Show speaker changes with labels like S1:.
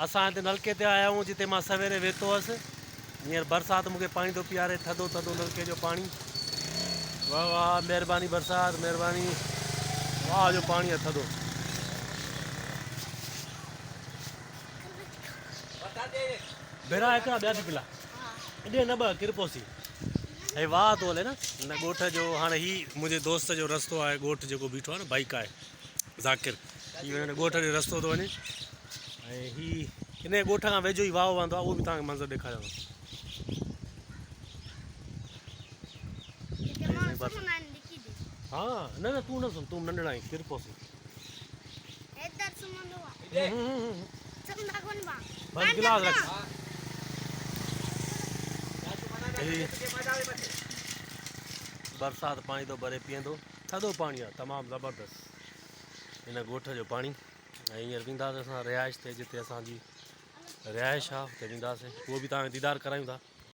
S1: असां हिते नलके ते आया आहियूं जिते मां सवेरे वेठो हुअसि। हींअर बरसाति मूंखे पाणी थो पीआरे, थधो थधो नलके जो पाणी। वाह वाह, महिरबानी बरसाति, महिरबानी। वाह जो पाणी आहे थधो। भेरा हिकिड़ा ॿिया बि पिला एॾे न ॿ किरपोसी। हे वाह थो हले न हिन ॻोठ जो। हाणे हीउ मुंहिंजे दोस्त जो रस्तो आहे, ॻोठ जेको बीठो आहे न बाइक आहे ज़ाकिर, हीउ हिन ॻोठ जो रस्तो थो वञे। ऐं हीउ हिन ॻोठ खां वेझो ई वाह वहंदो आहे, उहो बि तव्हांखे मंज़र ॾेखारियां थो। हा न न तूं न सुम, तूं नंढड़ा आहीं, किरपोसी। बस गिलास रख। बरसाति पाणी थो भरे पीअंदो, थधो पाणी आहे तमामु ज़बरदस्त हिन ॻोठ जो पाणी। ऐं हींअर वेंदासीं असां रिहाइश ते, जिते असांजी रिहाइश आहे हुते वेंदासीं, उहो बि तव्हांखे दीदार करायूं था।